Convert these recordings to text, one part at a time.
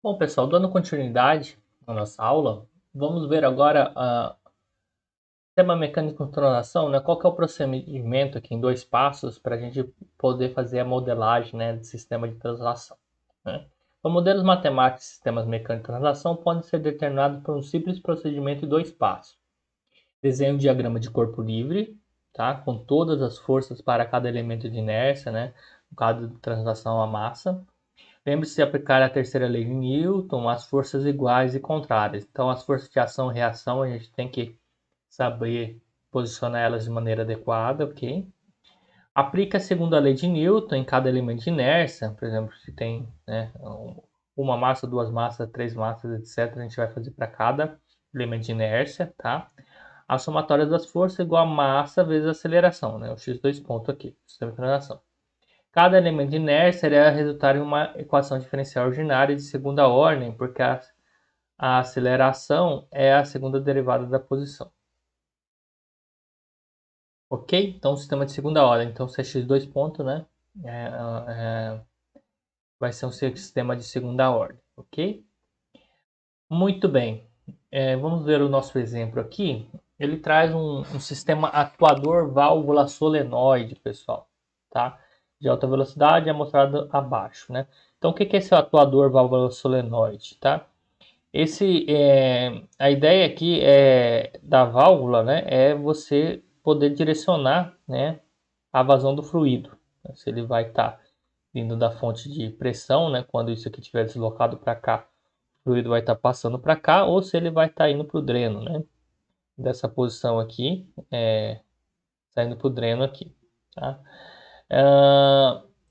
Bom, pessoal, dando continuidade à nossa aula, vamos ver agora o sistema mecânico de translação, né? Qual que é o procedimento aqui em dois passos para a gente poder fazer a modelagem, né, do sistema de translação, né? Então, modelos matemáticos de sistemas mecânicos de translação podem ser determinados por um simples procedimento em dois passos. Desenhe um diagrama de corpo livre, tá? Com todas as forças para cada elemento de inércia, né? No caso de translação à massa. Lembre-se de aplicar a terceira lei de Newton, as forças iguais e contrárias. Então, as forças de ação e reação, a gente tem que saber posicionar elas de maneira adequada, ok? Aplique a segunda lei de Newton em cada elemento de inércia. Por exemplo, se tem, né, uma massa, duas massas, três massas, etc., a gente vai fazer para cada elemento de inércia, tá? A somatória das forças é igual a massa vezes a aceleração, né? O x2 ponto aqui, sistema de translação. Cada elemento de inércia irá resultar em uma equação diferencial ordinária de segunda ordem, porque a aceleração é a segunda derivada da posição. Ok? Então, sistema de segunda ordem. Então, se é x2 ponto, né? É, vai ser um sistema de segunda ordem. Ok? Muito bem. Vamos ver o nosso exemplo aqui. Ele traz um sistema atuador válvula solenoide, pessoal. Tá? De alta velocidade é mostrado abaixo, né? Então, o que é esse atuador válvula solenoide, tá? A ideia aqui da válvula, né, é você poder direcionar, né, a vazão do fluido. Se ele vai estar vindo da fonte de pressão, né, quando isso aqui estiver deslocado para cá, o fluido vai estar passando para cá, ou se ele vai estar indo para o dreno, né, dessa posição aqui, saindo para o dreno aqui, tá?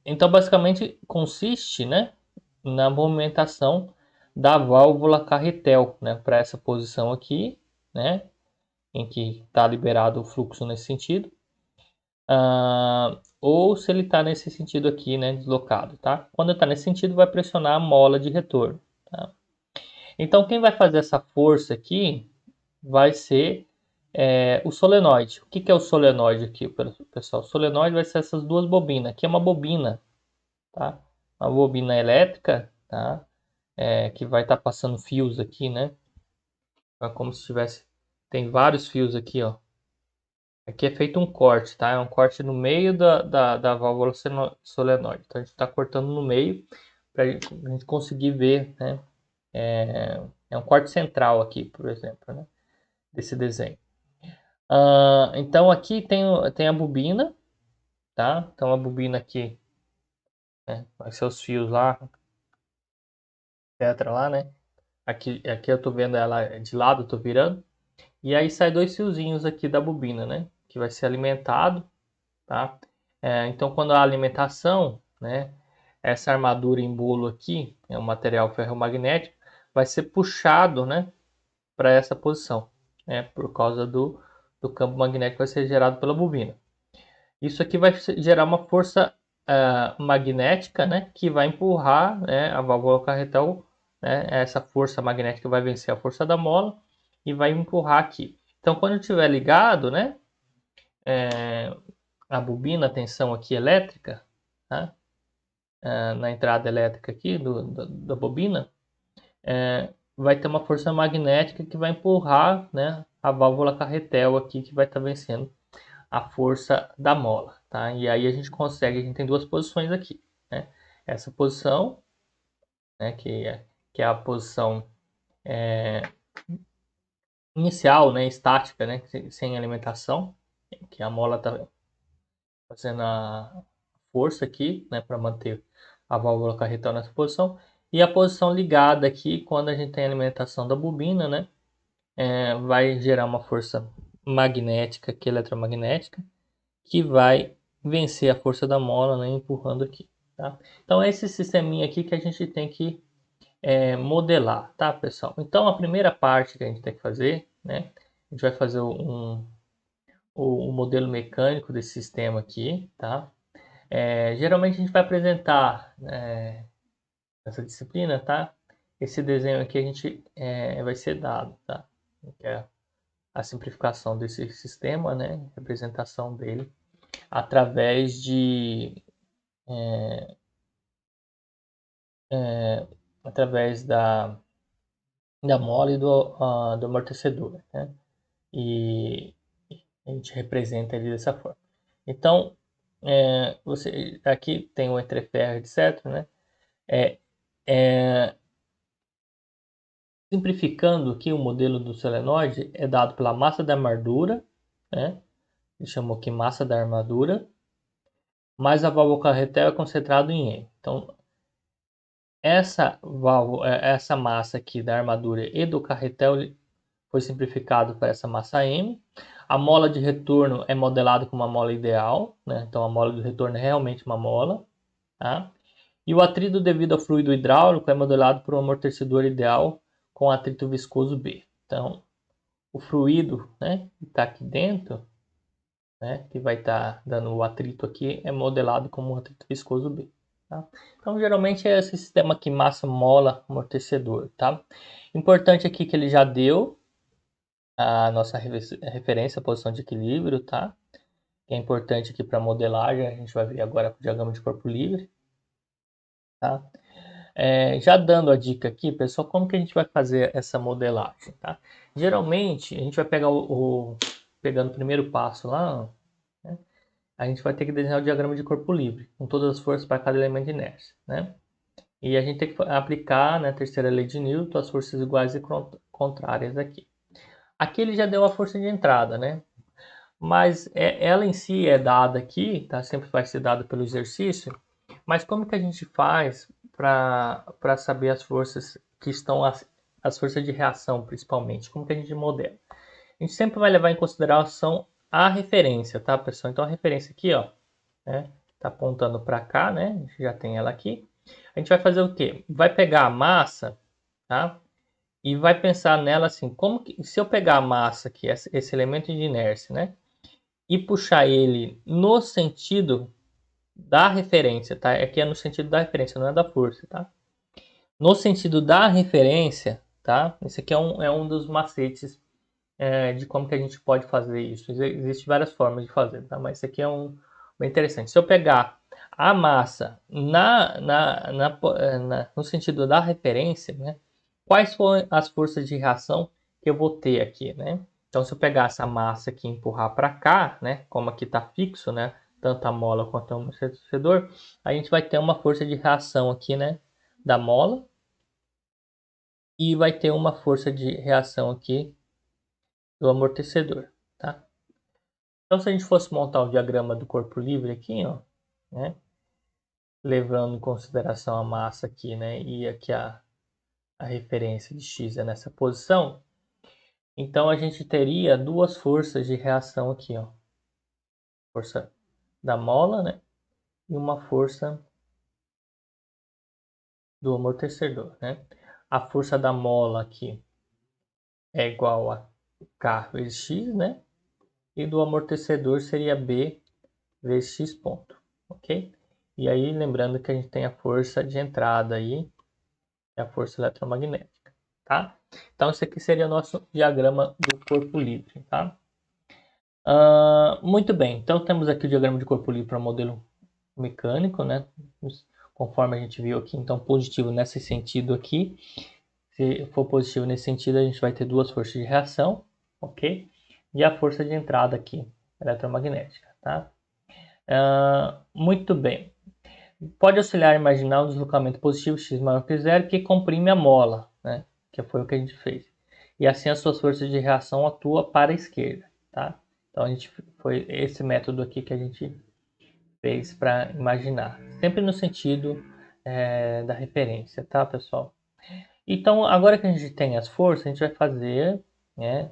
Então, basicamente, consiste, né, na movimentação da válvula carretel, né, para essa posição aqui, né, em que está liberado o fluxo nesse sentido, ou se ele está nesse sentido aqui, né, deslocado, tá? Quando está nesse sentido, vai pressionar a mola de retorno, tá? Então, quem vai fazer essa força aqui vai ser o solenoide. O que é o solenoide aqui, pessoal? O solenoide vai ser essas duas bobinas. Aqui é uma bobina, tá? Uma bobina elétrica, tá? Que vai estar passando fios aqui, né? É como se tivesse, tem vários fios aqui, ó. Aqui é feito um corte, tá? É um corte no meio da válvula solenoide. Então a gente está cortando no meio para a gente conseguir ver, né? É um corte central aqui, por exemplo, né? Desse desenho. Então aqui tem a bobina, tá? Então a bobina aqui, né? Vai ser os fios lá, etc lá, né? Aqui eu tô vendo ela de lado, eu tô virando. E aí sai dois fiozinhos aqui da bobina, né? Que vai ser alimentado, tá? Então quando a alimentação, né? Essa armadura em bolo aqui, é um material ferromagnético, vai ser puxado, né? Para essa posição, né? Por causa do campo magnético que vai ser gerado pela bobina. Isso aqui vai gerar uma força magnética, né, que vai empurrar, né, a válvula carretel, né, essa força magnética vai vencer a força da mola e vai empurrar aqui. Então, quando estiver ligado, né, a bobina, a tensão aqui elétrica, tá, na entrada elétrica aqui da bobina, vai ter uma força magnética que vai empurrar, né, a válvula carretel aqui que vai estar vencendo a força da mola, tá? E aí a gente tem duas posições aqui, né? Essa posição, né, que é a posição inicial, né, estática, né, sem alimentação, que a mola está fazendo a força aqui, né, para manter a válvula carretel nessa posição, e a posição ligada aqui, quando a gente tem a alimentação da bobina, né, vai gerar uma força magnética, aqui, eletromagnética, que vai vencer a força da mola, né, empurrando aqui, tá? Então, é esse sisteminha aqui que a gente tem que modelar, tá, pessoal? Então, a primeira parte que a gente tem que fazer, né, a gente vai fazer o modelo mecânico desse sistema aqui, tá? Geralmente a gente vai apresentar essa disciplina, tá? Esse desenho aqui a gente vai ser dado, tá? Que é a simplificação desse sistema, né? Representação dele através de através da mola e do amortecedor, né? E a gente representa ele dessa forma. Então, você aqui tem o entreferro, etc, né? É, é, simplificando aqui, o modelo do solenoide é dado pela massa da armadura, né? Ele chamou aqui massa da armadura, mais a válvula carretel é concentrado em M. Então, essa massa aqui da armadura e do carretel foi simplificado para essa massa M. A mola de retorno é modelada como uma mola ideal, né? Então a mola de retorno é realmente uma mola, tá? E o atrito devido ao fluido hidráulico é modelado por um amortecedor ideal com atrito viscoso B. Então, o fluido, né, que está aqui dentro, né, que vai estar dando o atrito aqui, é modelado como um atrito viscoso B. Tá? Então, geralmente é esse sistema aqui, massa, mola, amortecedor. Tá? Importante aqui que ele já deu a nossa referência, a posição de equilíbrio, tá? Que é importante aqui para modelagem, a gente vai ver agora o diagrama de corpo livre. Tá? Já dando a dica aqui, pessoal, como que a gente vai fazer essa modelagem, tá? Geralmente, a gente vai pegar pegando o primeiro passo lá, né? A gente vai ter que desenhar o diagrama de corpo livre, com todas as forças para cada elemento de inércia, né? E a gente tem que aplicar, né, a terceira lei de Newton, as forças iguais e contrárias aqui. Aqui ele já deu a força de entrada, né? Mas ela em si é dada aqui, tá? Sempre vai ser dada pelo exercício. Mas como que a gente faz para saber as forças que estão as forças de reação, principalmente? Como que a gente modela? A gente sempre vai levar em consideração a referência, tá, pessoal? Então a referência aqui, ó, né, tá apontando para cá, né? A gente já tem ela aqui. A gente vai fazer o quê? Vai pegar a massa, tá? E vai pensar nela assim, como que se eu pegar a massa aqui, esse elemento de inércia, né? E puxar ele no sentido da referência, tá? Aqui é no sentido da referência, não é da força, tá? No sentido da referência, tá? Esse aqui é um dos macetes de como que a gente pode fazer isso. Existem várias formas de fazer, tá? Mas esse aqui é um bem interessante. Se eu pegar a massa no sentido da referência, né? Quais foram as forças de reação que eu vou ter aqui, né? Então, se eu pegar essa massa aqui e empurrar para cá, né? Como aqui está fixo, né? Tanto a mola quanto o amortecedor, a gente vai ter uma força de reação aqui, né? Da mola. E vai ter uma força de reação aqui do amortecedor, tá? Então, se a gente fosse montar o diagrama do corpo livre aqui, ó, né? Levando em consideração a massa aqui, né? E aqui a referência de x é nessa posição. Então a gente teria duas forças de reação aqui, ó. Força da mola, né? E uma força do amortecedor, né? A força da mola aqui é igual a K vezes X, né? E do amortecedor seria B vezes X ponto, ok? E aí, lembrando que a gente tem a força de entrada aí, é a força eletromagnética, tá? Então, esse aqui seria o nosso diagrama do corpo livre, tá? Muito bem, então temos aqui o diagrama de corpo livre para modelo mecânico, né? Conforme a gente viu aqui, então positivo nesse sentido aqui. Se for positivo nesse sentido, a gente vai ter duas forças de reação, ok? E a força de entrada aqui, eletromagnética, tá? Muito bem. Pode auxiliar a imaginar um deslocamento positivo x maior que zero que comprime a mola, né? Que foi o que a gente fez. E assim as suas forças de reação atuam para a esquerda, tá? Então foi esse método aqui que a gente fez para imaginar, sempre no sentido da referência, tá, pessoal? Então, agora que a gente tem as forças, a gente vai fazer, né?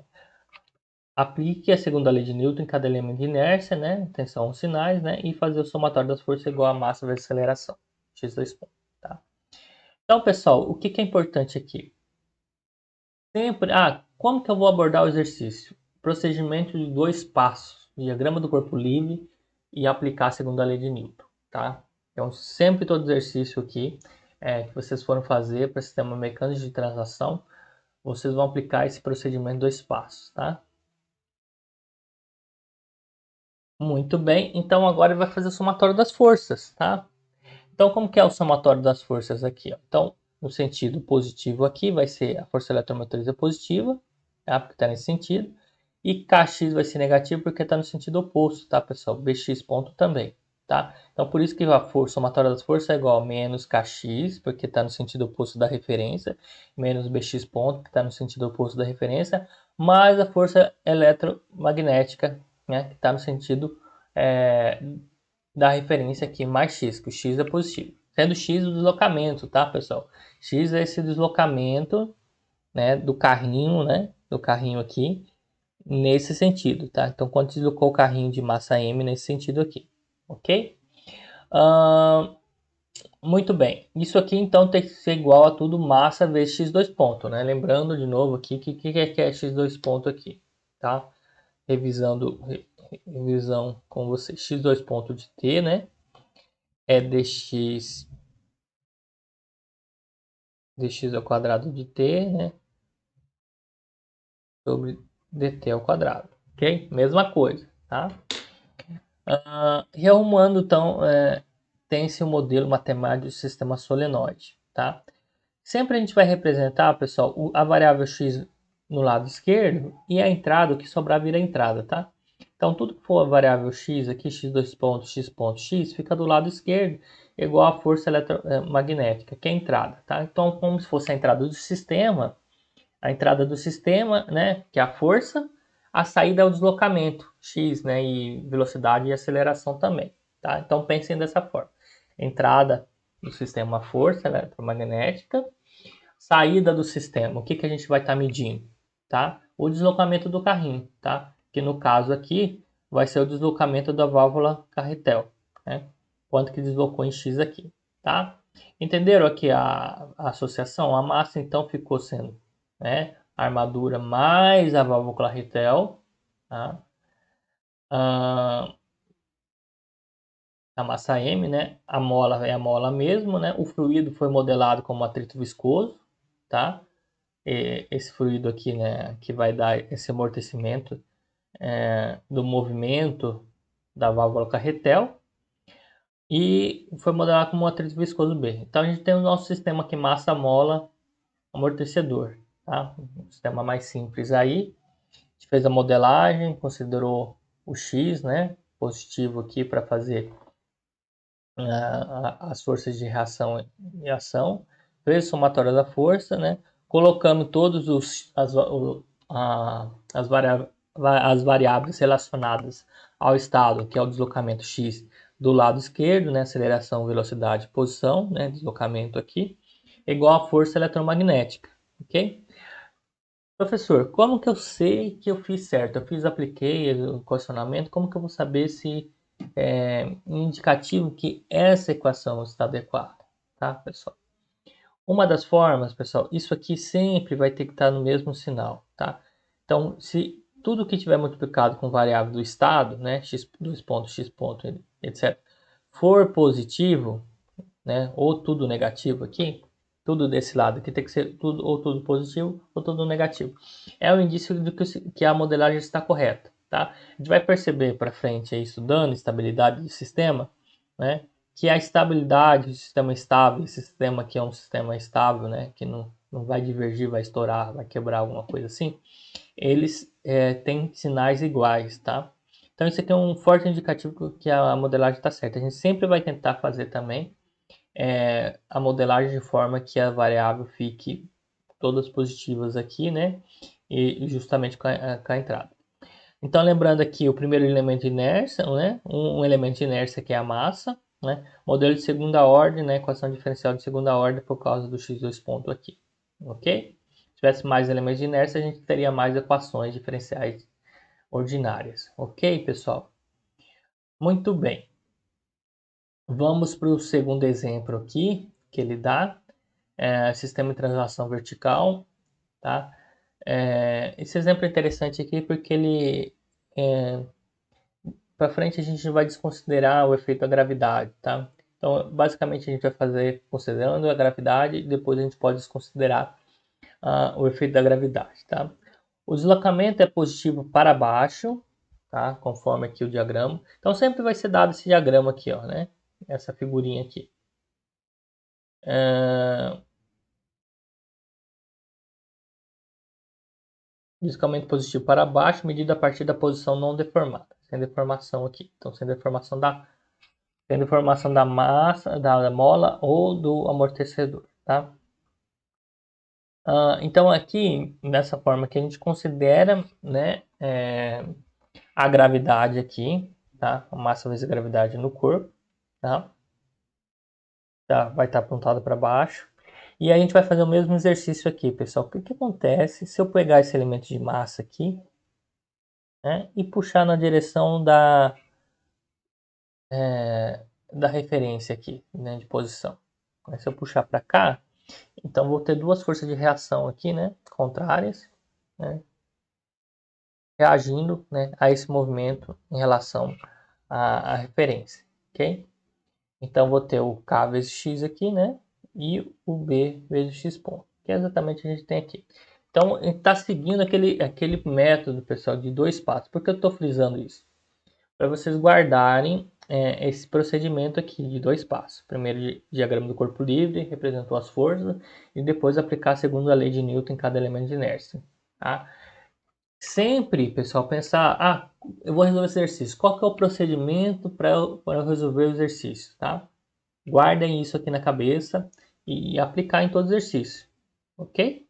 Aplique a segunda lei de Newton em cada elemento de inércia, né? Tensão aos sinais, né? E fazer o somatório das forças igual a massa vezes aceleração. X2 pontos, tá? Então, pessoal, o que é importante aqui? Sempre, como que eu vou abordar o exercício? Procedimento de dois passos, diagrama do corpo livre e aplicar a segunda lei de Newton, tá? Então, sempre todo exercício aqui que vocês forem fazer para sistema mecânico de translação, vocês vão aplicar esse procedimento em dois passos, tá? Muito bem, então agora vai fazer o somatório das forças, tá? Então, como que é o somatório das forças aqui? Ó? Então, no sentido positivo aqui vai ser a força eletromotriz positiva, tá? Porque está nesse sentido. E Kx vai ser negativo porque está no sentido oposto, tá, pessoal? Bx ponto também, tá? Então, por isso que a força somatória das forças é igual a menos Kx, porque está no sentido oposto da referência, menos Bx ponto, que está no sentido oposto da referência, mais a força eletromagnética, né, que está no sentido da referência aqui, mais x, que o x é positivo. Sendo x o deslocamento, tá, pessoal? X é esse deslocamento, né, do carrinho, né, do carrinho aqui, nesse sentido, tá? Então, quando deslocou o carrinho de massa m nesse sentido aqui, ok? Muito bem. Isso aqui, então, tem que ser igual a tudo massa vezes x2 ponto, né? Lembrando de novo aqui que é x2 ponto aqui, tá? Revisão com você. x2 ponto de t, né? É dx ao quadrado de t, né? Sobre dt ao quadrado, ok? Mesma coisa, tá? Rearrumando, então, tem-se o modelo matemático do sistema solenoide, tá? Sempre a gente vai representar, pessoal, a variável x no lado esquerdo e a entrada, o que sobrar vira a entrada, tá? Então, tudo que for a variável x aqui, x2 pontos, x ponto x, fica do lado esquerdo, igual à força eletromagnética, que é a entrada, tá? Então, como se fosse a entrada do sistema, né, que é a força, a saída é o deslocamento, x, né, e velocidade e aceleração também, tá? Então, pensem dessa forma. Entrada do sistema, força eletromagnética, saída do sistema, o que a gente vai estar medindo, tá? O deslocamento do carrinho, tá? Que no caso aqui vai ser o deslocamento da válvula carretel, né? Quanto que deslocou em x aqui, tá? Entenderam aqui a associação? A massa então ficou sendo, né, a armadura mais a válvula carretel, tá? A massa M, né? A mola é a mola mesmo, né? O fluido foi modelado como atrito viscoso, tá? Esse fluido aqui, né, que vai dar esse amortecimento do movimento da válvula carretel, e foi modelado como um atrito viscoso B. Então a gente tem o nosso sistema aqui, massa, mola, amortecedor, tá? Um sistema mais simples aí. A gente fez a modelagem, considerou o X, né, positivo aqui para fazer as forças de reação e ação, fez a somatória da força, né? Colocamos todos as variáveis relacionadas ao estado, que é o deslocamento x do lado esquerdo, né? Aceleração, velocidade, posição, né? Deslocamento aqui, igual à força eletromagnética, ok? Professor, como que eu sei que eu fiz certo? Apliquei o questionamento, como que eu vou saber se um indicativo que essa equação está adequada, tá, pessoal? Uma das formas, pessoal, isso aqui sempre vai ter que estar no mesmo sinal, tá? Então, se tudo que tiver multiplicado com variável do estado, né, x2 ponto, x ponto, etc., for positivo, né, ou tudo negativo aqui, tudo desse lado aqui tem que ser tudo ou tudo positivo ou tudo negativo. É o indício de que a modelagem está correta, tá? A gente vai perceber para frente aí, estudando estabilidade do sistema, né, que a estabilidade do sistema estável, esse sistema aqui é um sistema estável, né, que não vai divergir, vai estourar, vai quebrar alguma coisa assim, eles têm sinais iguais, tá? Então isso aqui é um forte indicativo que a modelagem está certa. A gente sempre vai tentar fazer também a modelagem de forma que a variável fique todas positivas aqui, né? E justamente com a entrada. Então, lembrando aqui o primeiro elemento de inércia, né? Um elemento de inércia que é a massa, né? Modelo de segunda ordem, né? Equação diferencial de segunda ordem por causa do x2 ponto aqui, ok? Se tivesse mais elementos de inércia, a gente teria mais equações diferenciais ordinárias, ok, pessoal? Muito bem. Vamos para o segundo exemplo aqui que ele dá. Sistema de translação vertical, tá? Esse exemplo é interessante aqui porque ele, para frente a gente vai desconsiderar o efeito da gravidade, tá? Então, basicamente a gente vai fazer considerando a gravidade e depois a gente pode desconsiderar o efeito da gravidade, tá? O deslocamento é positivo para baixo, tá? Conforme aqui o diagrama. Então sempre vai ser dado esse diagrama aqui, ó, né? Essa figurinha aqui. Deslocamento positivo para baixo, medido a partir da posição não deformada. Sem deformação aqui. Então, sem deformação da massa, da mola ou do amortecedor, tá? Então, aqui, dessa forma que a gente considera, né, a gravidade aqui, tá? A massa vezes a gravidade no corpo, tá? Vai estar apontado para baixo. E a gente vai fazer o mesmo exercício aqui, pessoal. O que acontece se eu pegar esse elemento de massa aqui, né, e puxar na direção da referência aqui, né, de posição? Se eu puxar para cá, então vou ter duas forças de reação aqui, né, contrárias, né, reagindo, né, a esse movimento em relação à referência, ok? Então vou ter o K vezes X aqui, né, e o B vezes X ponto, que é exatamente o que a gente tem aqui. Então, a gente está seguindo aquele método, pessoal, de dois passos. Por que eu estou frisando isso? Para vocês guardarem esse procedimento aqui de dois passos. Primeiro, diagrama do corpo livre, representou as forças, e depois aplicar segundo a lei de Newton em cada elemento de inércia. Tá? Sempre, pessoal, pensar, eu vou resolver esse exercício. Qual que é o procedimento para eu resolver o exercício? Tá? Guardem isso aqui na cabeça e aplicar em todo exercício. Ok?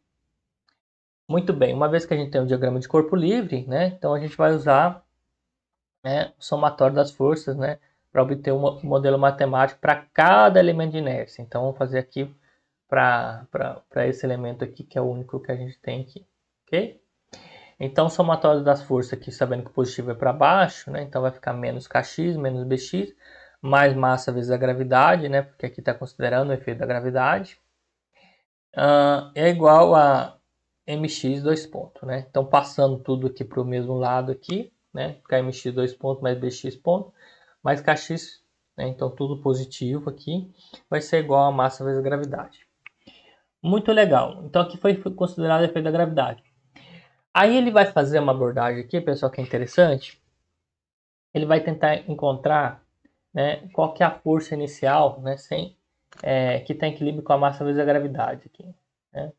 Muito bem, uma vez que a gente tem o diagrama de corpo livre, né, então a gente vai usar, né, o somatório das forças, né, para obter um modelo matemático para cada elemento de inércia. Então vamos fazer aqui para esse elemento aqui, que é o único que a gente tem aqui. Ok? Então o somatório das forças aqui, sabendo que o positivo é para baixo, né, então vai ficar menos kx, menos bx, mais massa vezes a gravidade, né, porque aqui está considerando o efeito da gravidade, é igual a mx dois pontos, né? Então, passando tudo aqui para o mesmo lado aqui, né? Ficar mx dois pontos mais bx ponto, mais kx, né? Então, tudo positivo aqui, vai ser igual a massa vezes a gravidade. Muito legal. Então, aqui foi considerado o efeito da gravidade. Aí ele vai fazer uma abordagem aqui, pessoal, que é interessante. Ele vai tentar encontrar, né, qual que é a força inicial, né, que está em equilíbrio com a massa vezes a gravidade aqui, né?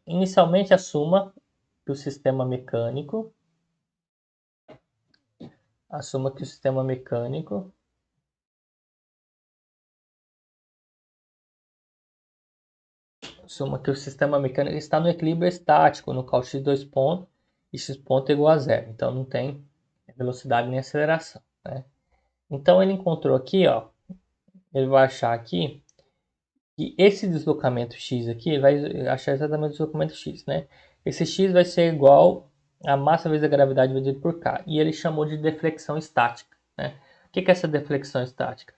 Inicialmente assuma que o sistema mecânico assuma que o sistema mecânico está no equilíbrio estático, no qual x2 ponto e x ponto é igual a zero. Então não tem velocidade nem aceleração, né? Então ele encontrou aqui, ó, ele vai achar aqui que esse deslocamento x aqui, ele vai achar exatamente o deslocamento x, né? Esse x vai ser igual a massa vezes a gravidade dividido por k. E ele chamou de deflexão estática, né? O que é essa deflexão estática?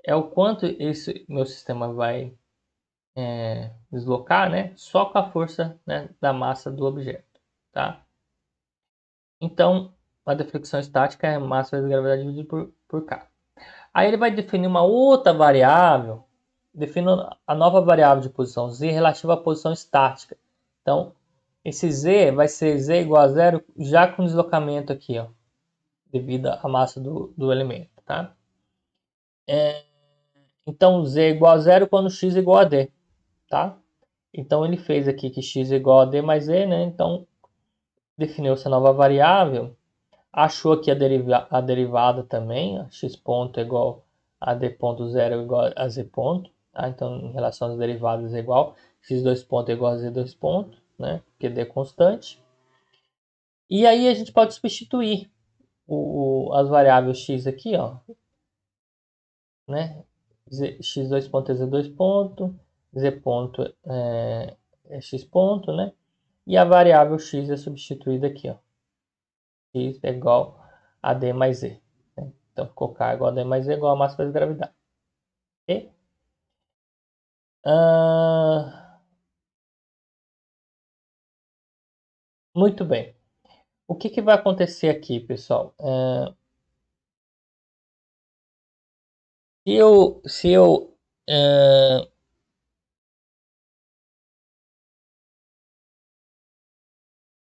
É o quanto esse meu sistema vai deslocar, né? Só com a força, né, da massa do objeto, tá? Então, a deflexão estática é a massa vezes a gravidade dividido por k. Aí ele vai definir uma outra variável, definindo a nova variável de posição z relativa à posição estática. Então, esse z vai ser z igual a zero já com deslocamento aqui, ó, devido à massa do elemento, tá? Então, z é igual a zero quando x é igual a d, tá? Então, ele fez aqui que x é igual a d mais e, né? Então, definiu essa nova variável, achou aqui a derivada também, x ponto é igual a d ponto zero é igual a z ponto, tá? Então, em relação às derivadas é igual, x2 ponto é igual a z2 ponto, né? Porque d é constante. E aí a gente pode substituir as variáveis x aqui, ó, né? x2 ponto é z2 ponto, z ponto é x ponto, né? E a variável x é substituída aqui, ó. X é igual a d mais e. Né? Então, ficou K igual a d mais e igual a massa vezes gravidade. Ok? Muito bem. O que vai acontecer aqui, pessoal? Se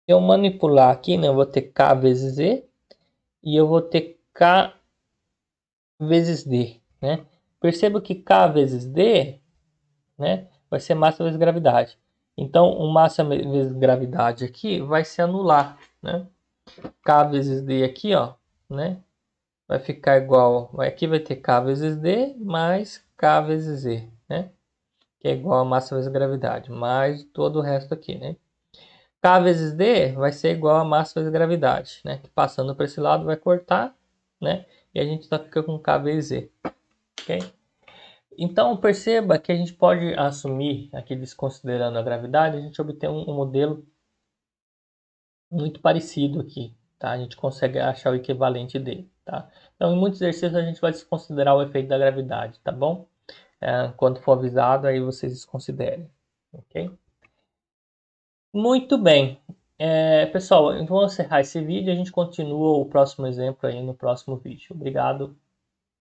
eu manipular aqui, né, eu vou ter K vezes Z e eu vou ter K vezes D, né? Perceba que K vezes D, né, vai ser massa vezes gravidade. Então, o massa vezes gravidade aqui vai se anular, né? K vezes D aqui, ó, né? Vai ficar igual, aqui vai ter K vezes D mais K vezes Z, né? Que é igual a massa vezes gravidade, mais todo o resto aqui, né? K vezes D vai ser igual a massa vezes gravidade, né? Que passando para esse lado vai cortar, né? E a gente fica com K vezes Z, ok? Então perceba que a gente pode assumir, aqui desconsiderando a gravidade, a gente obter um modelo muito parecido aqui, tá? A gente consegue achar o equivalente dele, tá? Então em muitos exercícios a gente vai desconsiderar o efeito da gravidade, tá bom? Quando for avisado, aí vocês desconsiderem, ok? Muito bem. Pessoal, então vamos encerrar esse vídeo e a gente continua o próximo exemplo aí no próximo vídeo. Obrigado.